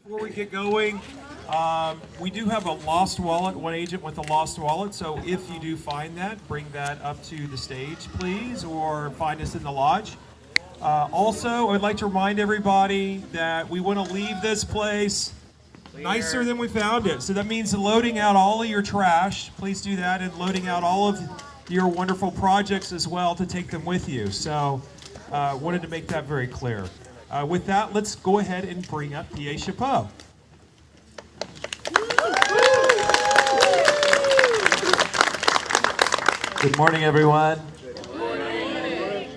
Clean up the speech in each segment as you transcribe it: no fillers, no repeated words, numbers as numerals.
Before we get going, we do have a lost wallet, one agent with a lost wallet, so if you do find that, bring that up to the stage, please, or find us in the lodge. Also, I'd like to remind everybody that we want to leave this place nicer than we found it. So that means loading out all of your trash. Please do that, and loading out all of your wonderful projects as well to take them with you. So wanted to make that very clear. With that, let's go ahead and bring up P.A. Chapeau. Good morning, everyone. Good morning.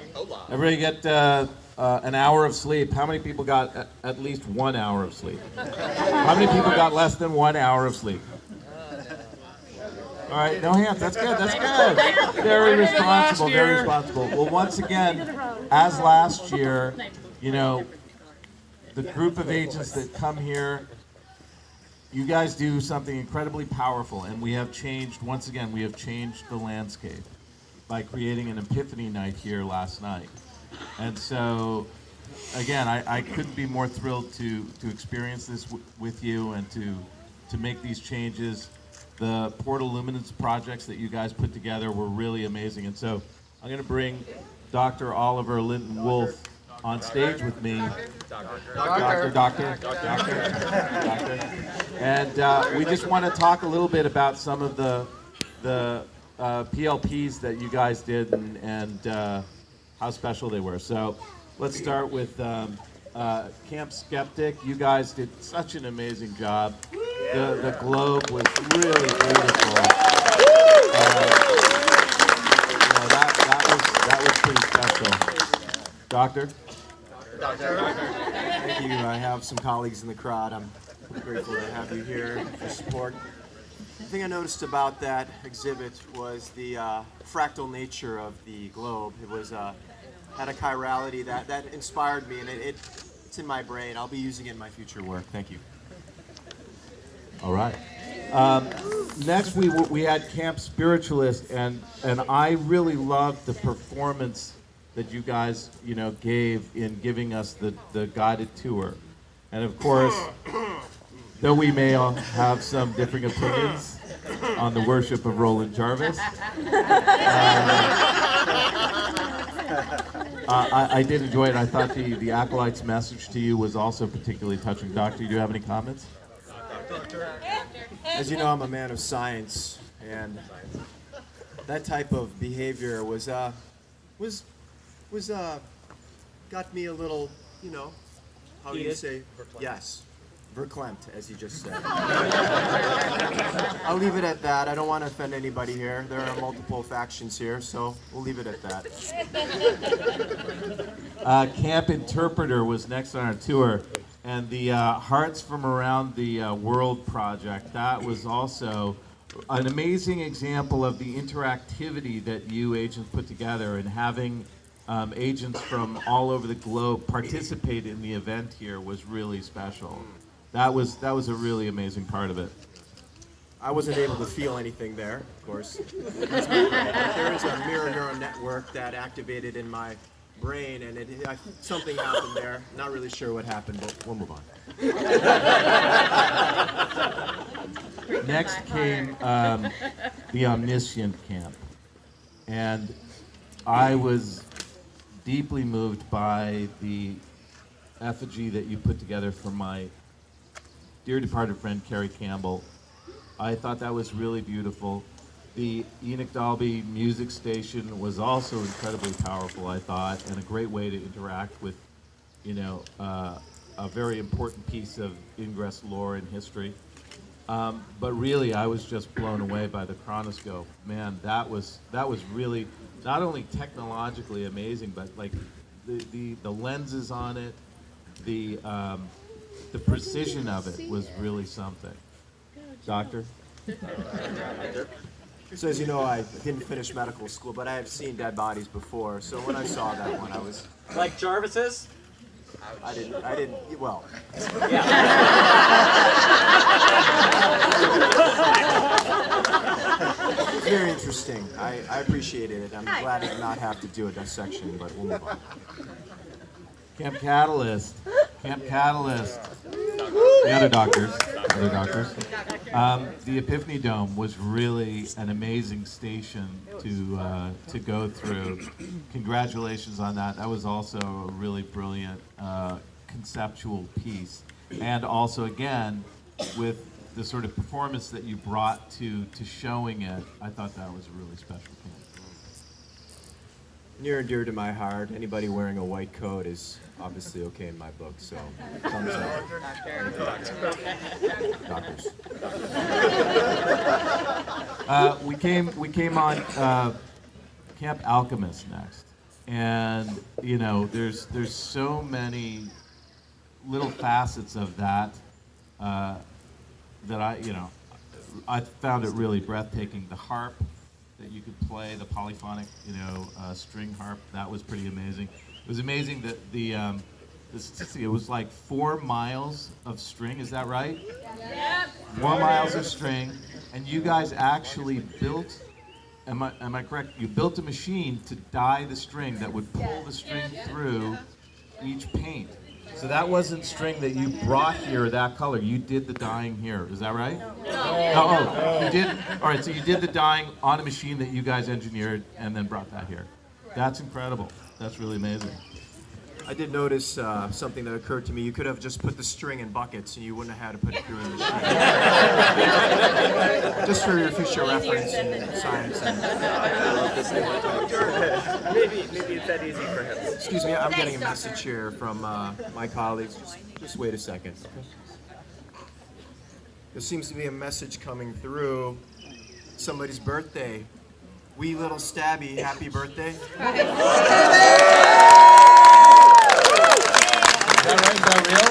Everybody get an hour of sleep. How many people got at least 1 hour of sleep? How many people got less than 1 hour of sleep? All right, no hands. That's good. That's good. Very responsible. Very responsible. Well, once again, as last year, you know, the group of agents that come here, you guys do something incredibly powerful, and we have changed, once again, we have changed the landscape by creating an epiphany night here last night. And so, again, I couldn't be more thrilled to experience this with you and to make these changes. The Portal Luminance projects that you guys put together were really amazing. And so I'm going to bring Dr. Oliver Linton-Wolf on stage with me. Doctor. And we just want to talk a little bit about some of the PLPs that you guys did and how special they were. So let's start with Camp Skeptic. You guys did such an amazing job. The globe was really beautiful. That was pretty special. Doctor? Thank you. I have some colleagues in the crowd. I'm grateful to have you here for support. The thing I noticed about that exhibit was the fractal nature of the globe. It was had a chirality that inspired me, and it's in my brain. I'll be using it in my future work. Thank you. All right. Next, we had Camp Spiritualist, and I really loved the performance that you guys, gave in giving us the guided tour. And of course, though we may all have some differing opinions on the worship of Roland Jarvis, I did enjoy it. I thought the acolyte's message to you was also particularly touching. Doctor, do you have any comments? As you know, I'm a man of science, and that type of behavior was got me a little, how do you say? Yes, verklempt, as you just said. I'll leave it at that. I don't want to offend anybody here. There are multiple factions here, so we'll leave it at that. Camp Interpreter was next on our tour, and the Hearts from Around the World project, that was also an amazing example of the interactivity that you agents put together, and having agents from all over the globe participate in the event here was really special. That was a really amazing part of it. I wasn't able to feel anything there, of course. There is a mirror neural network that activated in my brain, and something happened there. Not really sure what happened, but we'll move on. Next came the Omniscient Camp, and I was deeply moved by the effigy that you put together for my dear departed friend Carrie Campbell. I thought that was really beautiful. The Enoch Dalby music station was also incredibly powerful, I thought, and a great way to interact with, a very important piece of Ingress lore and history. But really, I was just blown away by the chronoscope. Man, that was really not only technologically amazing, but like the lenses on it, the precision of it was really something. Doctor? So as you know, I didn't finish medical school, but I have seen dead bodies before. So when I saw that one, I was like Jarvis's. I didn't. Well. Very interesting. I appreciated it. I'm glad I did not have to do a dissection, but we'll move on. Camp Catalyst. The other doctors. Other doctors. The Epiphany Dome was really an amazing station to go through. Congratulations on that. That was also a really brilliant conceptual piece. And also, again, with the sort of performance that you brought to showing it, I thought that was a really special thing. Near and dear to my heart, anybody wearing a white coat is obviously okay in my book, so thumbs up. Doctors. We came on Camp Alchemist next, and you know, there's so many little facets of that that I found it really breathtaking. The harp that you could play, the polyphonic, string harp, that was pretty amazing. It was amazing that it was like 4 miles of string, is that right? Yep. 4 miles of string, and you guys actually built, am I correct? You built a machine to dye the string that would pull the string through each paint. So that wasn't string that you brought here, that color. You did the dyeing here. Is that right? No. Oh, you did. All right. So you did the dyeing on a machine that you guys engineered and then brought that here. That's incredible. That's really amazing. I did notice something that occurred to me. You could have just put the string in buckets and you wouldn't have had to put it through a machine. Just for your future reference in science. Maybe it's that easy for him. Excuse me, I'm getting a message here from my colleagues. Just wait a second. There seems to be a message coming through. Somebody's birthday. Wee little Stabby, happy birthday. Is that right? Is that real?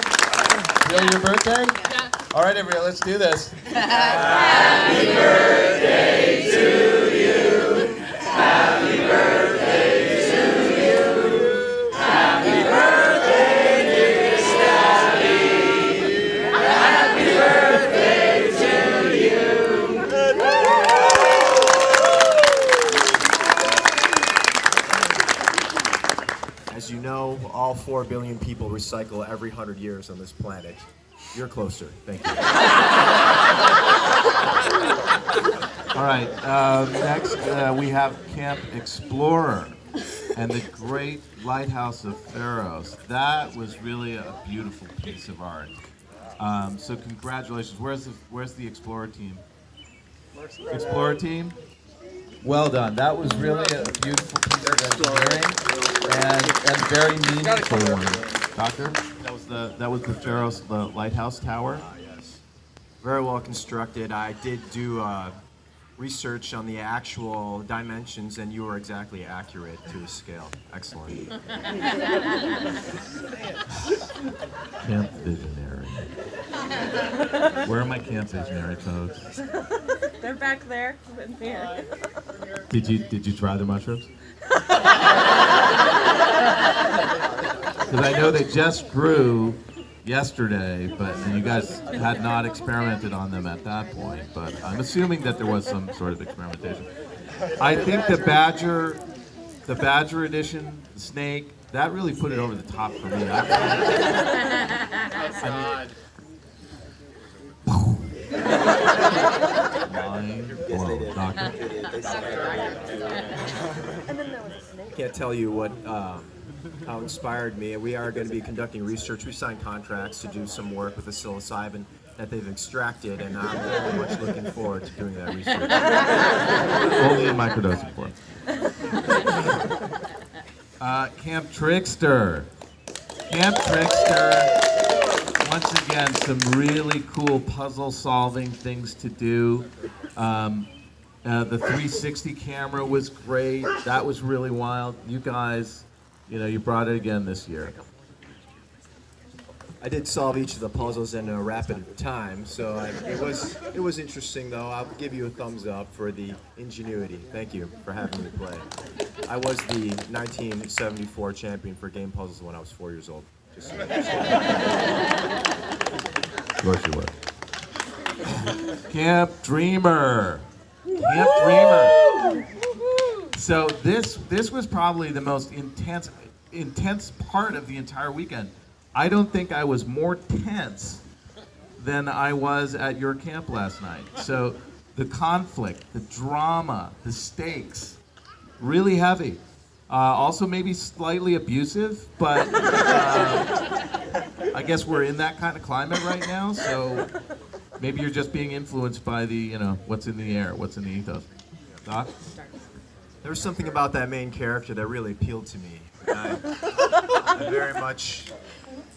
Real your birthday? Yeah. All right, everybody, let's do this. Happy birthday to you. Happy birthday to you. Happy birthday, dear Stabby. Happy birthday to you. As you know, all 4 billion people recycle every 100 years on this planet. You're closer. Thank you. All right, next we have Camp Explorer and the Great Lighthouse of Pharos. That was really a beautiful piece of art. So congratulations. Where's the Explorer team? Explorer team? Well done. That was really a beautiful piece of engineering and very meaningful one. Doctor? That was the Pharos, the lighthouse tower. Yes. Very well constructed. I did do research on the actual dimensions, and you were exactly accurate to the scale. Excellent. Camp Visionary. Where are my Camp Visionary folks? They're back there with me. Did you try the mushrooms? Because I know they just grew yesterday, but you guys had not experimented on them at that point. But I'm assuming that there was some sort of experimentation. I think the Badger edition, the snake, that really put it over the top for me. Mind blown, Doctor. Can't tell you what how inspired me. We are going to be conducting research. We signed contracts to do some work with the psilocybin that they've extracted, and I'm very much looking forward to doing that research. Only in microdosing form. Camp Trickster. Camp Trickster. Once again, some really cool puzzle-solving things to do. The 360 camera was great. That was really wild. You guys, you brought it again this year. I did solve each of the puzzles in a rapid time, so it was interesting though. I'll give you a thumbs up for the ingenuity. Thank you for having me play. I was the 1974 champion for game puzzles when I was 4 years old. Just so you know. Of course you were. Camp Dreamer. Camp Dreamer. So this was probably the most intense part of the entire weekend. I don't think I was more tense than I was at your camp last night. So the conflict, the drama, the stakes, really heavy. Also maybe slightly abusive, but I guess we're in that kind of climate right now, so maybe you're just being influenced by the, what's in the air, what's in the ethos. Doc? There was something about that main character that really appealed to me.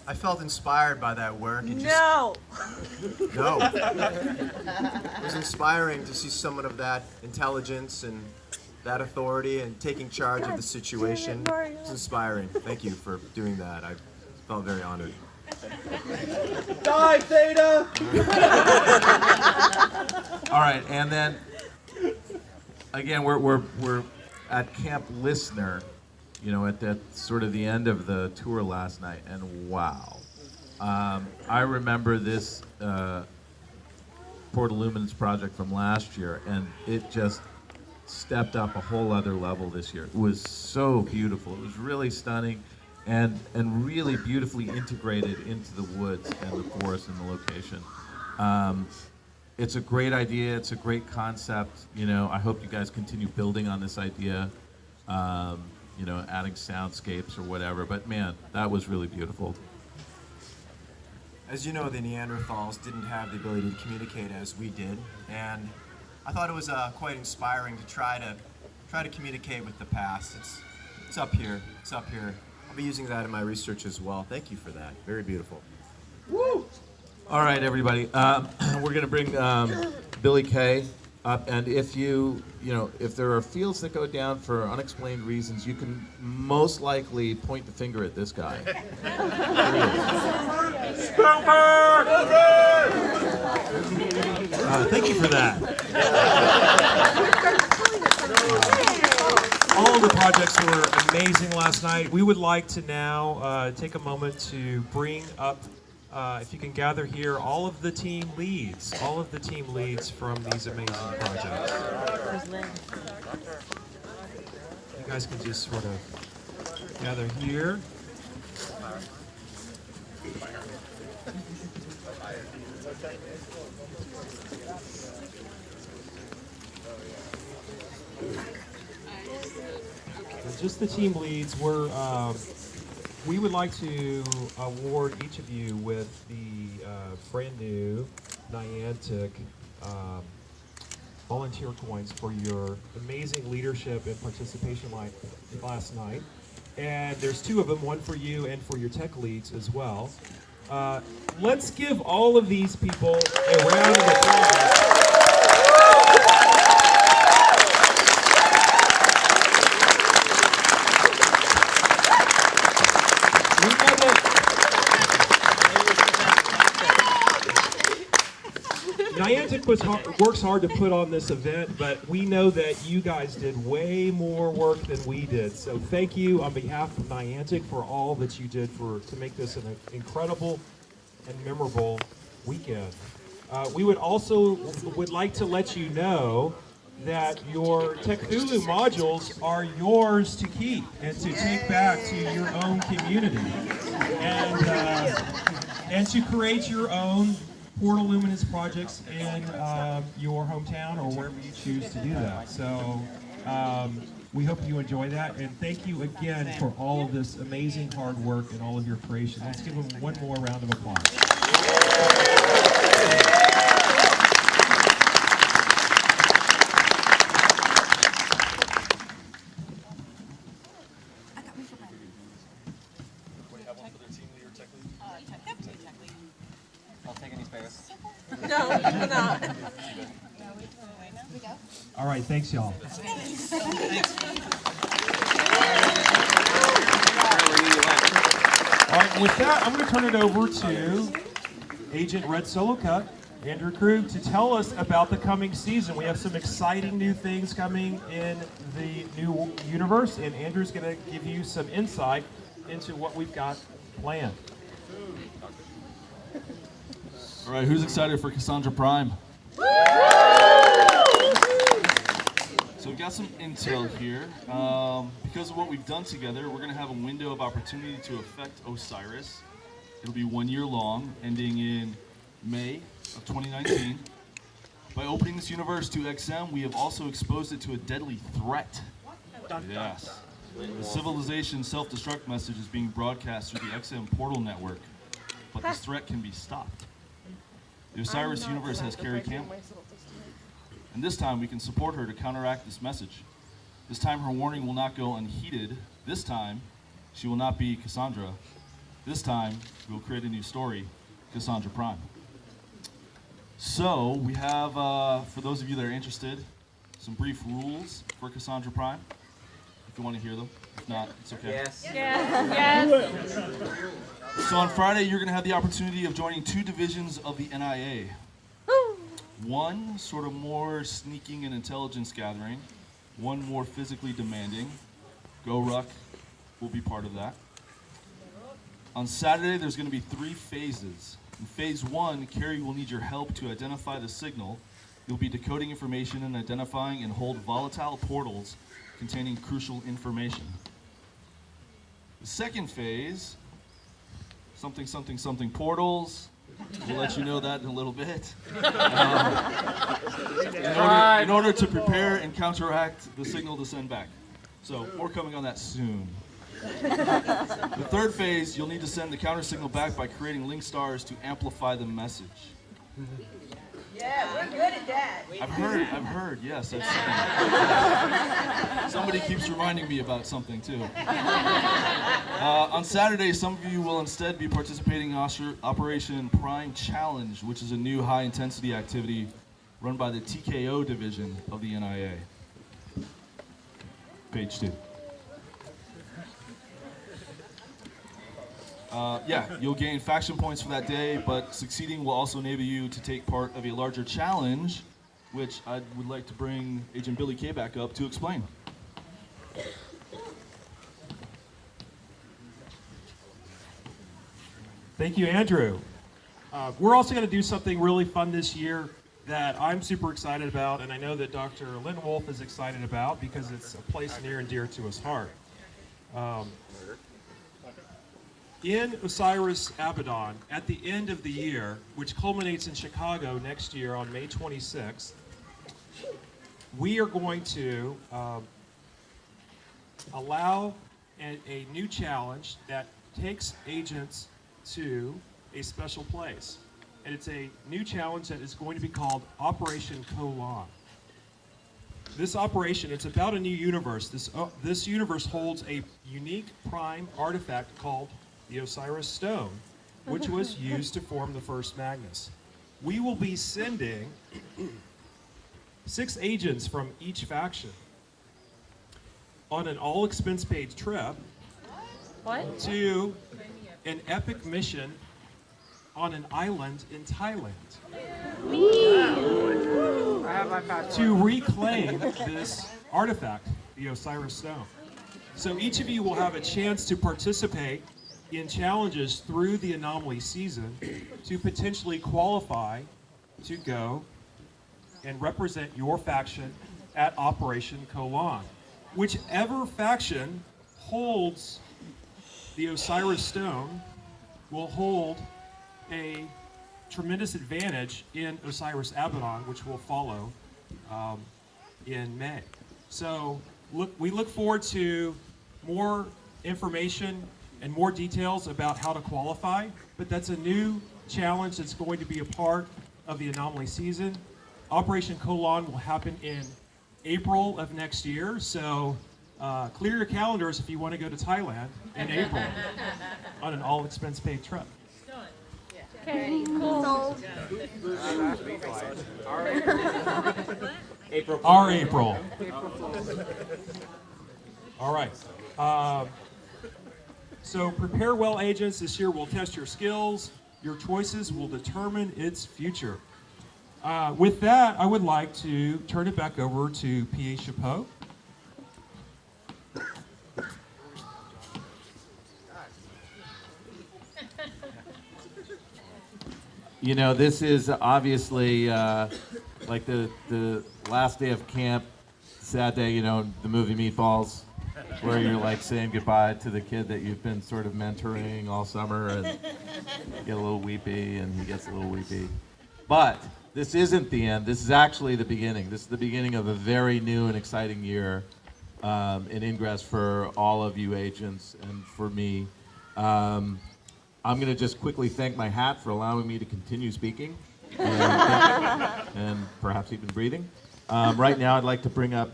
I felt inspired by that work. No. It was inspiring to see someone of that intelligence and that authority and taking charge of the situation. It was inspiring. Thank you for doing that. I felt very honored. Die, Theta! All right, and then again, we're at Camp Listener, at that sort of the end of the tour last night, and wow, I remember this Port Illuminance project from last year, and it just stepped up a whole other level this year. It was so beautiful. It was really stunning. And really beautifully integrated into the woods and the forest and the location. It's a great idea. It's a great concept. I hope you guys continue building on this idea. Adding soundscapes or whatever. But man, that was really beautiful. As you know, the Neanderthals didn't have the ability to communicate as we did, and I thought it was quite inspiring to try to communicate with the past. It's up here. It's up here. I'll be using that in my research as well. Thank you for that. Very beautiful. Woo! All right, everybody. We're going to bring Billy Kay up, and if if there are fields that go down for unexplained reasons, you can most likely point the finger at this guy. Thank you for that. All of the projects were amazing last night. We would like to now take a moment to bring up, if you can gather here, all of the team leads from these amazing projects. You guys can just sort of gather here. Just the team leads. We would like to award each of you with the brand new Niantic volunteer coins for your amazing leadership and participation last night. And there's two of them, one for you and for your tech leads as well. Let's give all of these people a round of applause. Niantic works hard to put on this event, but we know that you guys did way more work than we did. So thank you on behalf of Niantic for all that you did to make this an incredible and memorable weekend. We would like to let you know that your Techthulu modules are yours to keep and to take back to your own community and to create your own Port Illuminance projects in your hometown or wherever you choose to do that. So we hope you enjoy that, and thank you again for all of this amazing hard work and all of your creation. Let's give them one more round of applause. No, not. All right, thanks, y'all. All right, with that, I'm going to turn it over to Agent Red Solo Cut, Andrew Krug, to tell us about the coming season. We have some exciting new things coming in the new universe, and Andrew's going to give you some insight into what we've got planned. All right, who's excited for Cassandra Prime? So we've got some intel here. Because of what we've done together, we're going to have a window of opportunity to affect Osiris. It'll be 1 year long, ending in May of 2019. By opening this universe to XM, we have also exposed it to a deadly threat. Yes. The civilization self-destruct message is being broadcast through the XM portal network, but this threat can be stopped. The Osiris universe has Carrie Campbell, and this time we can support her to counteract this message. This time her warning will not go unheeded. This time she will not be Cassandra. This time we will create a new story, Cassandra Prime. So we have, for those of you that are interested, some brief rules for Cassandra Prime. If you want to hear them. If not, it's okay. Yes. Yes. So on Friday, you're going to have the opportunity of joining 2 divisions of the NIA. One sort of more sneaking and intelligence gathering. One more physically demanding. Go Ruck will be part of that. On Saturday, there's going to be 3 phases. In phase 1, Carrie will need your help to identify the signal. You'll be decoding information and identifying and hold volatile portals containing crucial information. The second phase, something portals. We'll let you know that in a little bit. In order to prepare and counteract the signal to send back. So more coming on that soon. The third phase, you'll need to send the counter signal back by creating link stars to amplify the message. Yeah, we're good at that. I've heard, yes, I've seen. Somebody keeps reminding me about something too. On Saturday, some of you will instead be participating in Operation Prime Challenge, which is a new high-intensity activity run by the TKO division of the NIA. Page 2. You'll gain faction points for that day, but succeeding will also enable you to take part of a larger challenge, which I would like to bring Agent Billy K back up to explain. Thank you, Andrew. We're also going to do something really fun this year that I'm super excited about, and I know that Dr. Lynn Wolf is excited about because it's a place near and dear to his heart. In Osiris Abaddon, at the end of the year, which culminates in Chicago next year on May 26th, we are going to allow a new challenge that takes agents to a special place. And it's a new challenge that is going to be called Operation Colon. This operation, it's about a new universe. This universe holds a unique prime artifact called the Osiris Stone, which was used to form the first Magnus. We will be sending 6 agents from each faction on an all-expense-paid trip to an epic mission on an island in Thailand to reclaim this artifact, the Osiris Stone. So each of you will have a chance to participate in challenges through the anomaly season to potentially qualify to go and represent your faction at Operation Colon. Whichever faction holds the Osiris Stone will hold a tremendous advantage in Osiris Abaddon, which will follow in May. So we look forward to more information and more details about how to qualify, but that's a new challenge that's going to be a part of the anomaly season. Operation Colon will happen in April of next year, so clear your calendars if you want to go to Thailand in April on an all-expense-paid trip. Okay, cool. Our April. All right. So prepare well, agents. This year we'll test your skills. Your choices will determine its future. With that, I would like to turn it back over to P.A. Chapeau. You know, this is obviously like the last day of camp, sad day, you know, the movie Meatballs. where you're like saying goodbye to the kid that you've been sort of mentoring all summer, and you get a little weepy, and he gets a little weepy. But this isn't the end. This is actually the beginning. This is the beginning of a very new and exciting year in Ingress for all of you agents and for me. I'm going to just quickly thank my hat for allowing me to continue speaking and perhaps even breathing. Right now, I'd like to bring up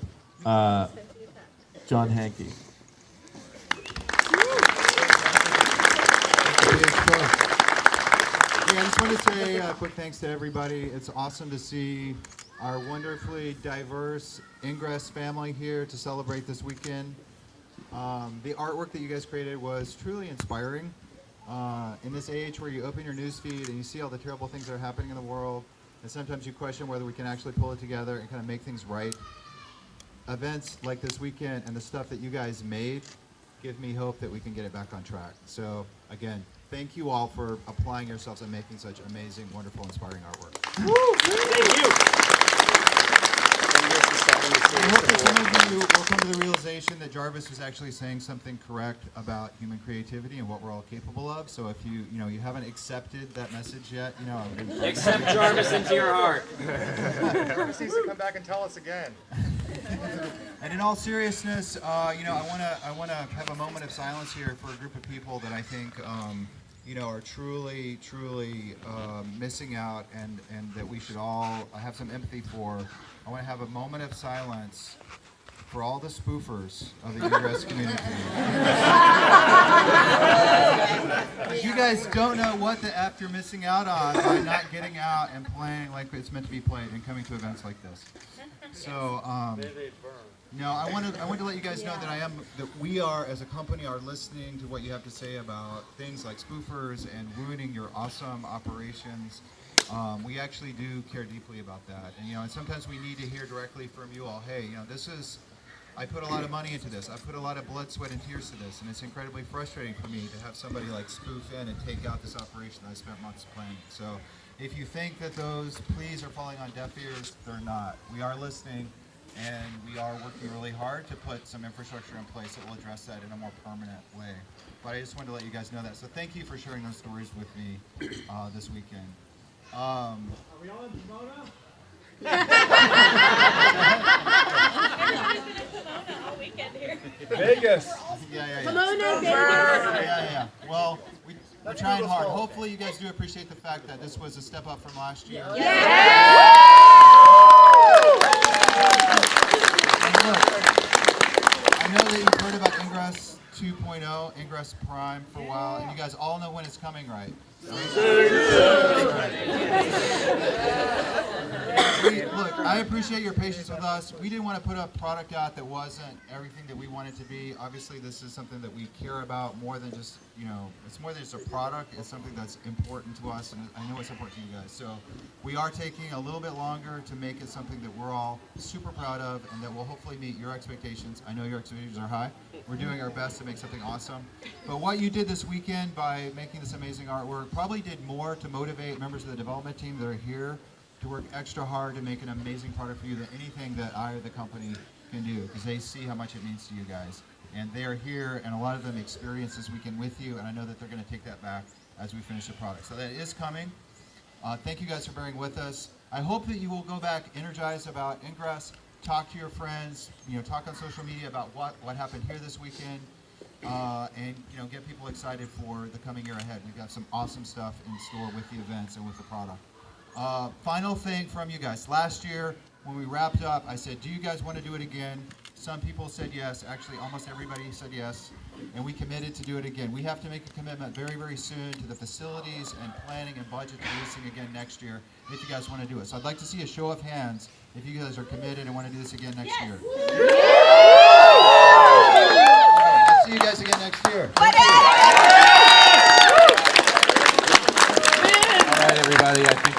John Hankey. Yeah, I just want to say a quick thanks to everybody. It's awesome to see our wonderfully diverse Ingress family here to celebrate this weekend. The artwork that you guys created was truly inspiring. In this age where you open your newsfeed and you see all the terrible things that are happening in the world, and sometimes you question whether we can actually pull it together and kind of make things right. Events like this weekend and the stuff that you guys made give me hope that we can get it back on track. So again, thank you all for applying yourselves and making such amazing, wonderful, inspiring artwork. Thank you. I hope that some of you will come to the realization that Jarvis was actually saying something correct about human creativity and what we're all capable of. So if you haven't accepted that message yet, Accept Jarvis into your heart. Jarvis needs to come back and tell us again. And in all seriousness, I want to have a moment of silence here for a group of people that I think are truly missing out, and that we should all have some empathy for. I want to have a moment of silence for all the spoofers of the Ingress community. You guys don't know what the F you're missing out on by not getting out and playing like it's meant to be played and coming to events like this. So, no, I want to let you guys know that we are, as a company, are listening to what you have to say about things like spoofers and ruining your awesome operations. We actually do care deeply about that, and sometimes we need to hear directly from you all. Hey, I put a lot of money into this. I put a lot of blood, sweat, and tears to this, and it's incredibly frustrating for me to have somebody like spoof in and take out this operation that I spent months planning. So, if you think that those pleas are falling on deaf ears, they're not. We are listening, and we are working really hard to put some infrastructure in place that will address that in a more permanent way. But I just wanted to let you guys know that. So thank you for sharing those stories with me this weekend. Are we all in Pomona? all weekend here. Vegas. Yeah. Pomona, Yeah. Well, we're trying hard. Hopefully you guys do appreciate the fact that this was a step up from last year. And look, I know that you've heard about Ingress 2.0, Ingress Prime for a while, and you guys all know when it's coming, right? Look, I appreciate your patience with us. We didn't want to put a product out that wasn't everything that we wanted to be. Obviously, this is something that we care about more than just, it's more than just a product. It's something that's important to us, and I know it's important to you guys. So we are taking a little bit longer to make it something that we're all super proud of and that will hopefully meet your expectations. I know your expectations are high. We're doing our best to make something awesome. But what you did this weekend by making this amazing artwork probably did more to motivate members of the development team that are here to work extra hard to make an amazing product for you than anything that I or the company can do, because they see how much it means to you guys. And they are here, and a lot of them experienced this weekend with you, and I know that they're going to take that back as we finish the product. So that is coming. Thank you guys for bearing with us. I hope that you will go back energized about Ingress, talk to your friends, talk on social media about what happened here this weekend, and get people excited for the coming year ahead. We've got some awesome stuff in store with the events and with the product. Final thing from you guys. Last year, when we wrapped up, I said, do you guys want to do it again? Some people said yes. Actually, almost everybody said yes. And we committed to do it again. We have to make a commitment very, very soon to the facilities and planning and budget releasing again next year if you guys want to do it. So I'd like to see a show of hands if you guys are committed and want to do this again next year. I'll see you guys again next year. All right, everybody. I think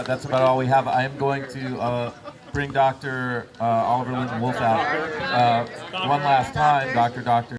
that's about all we have. I am going to bring Dr. Oliver Linden Wolf out one last time. Dr.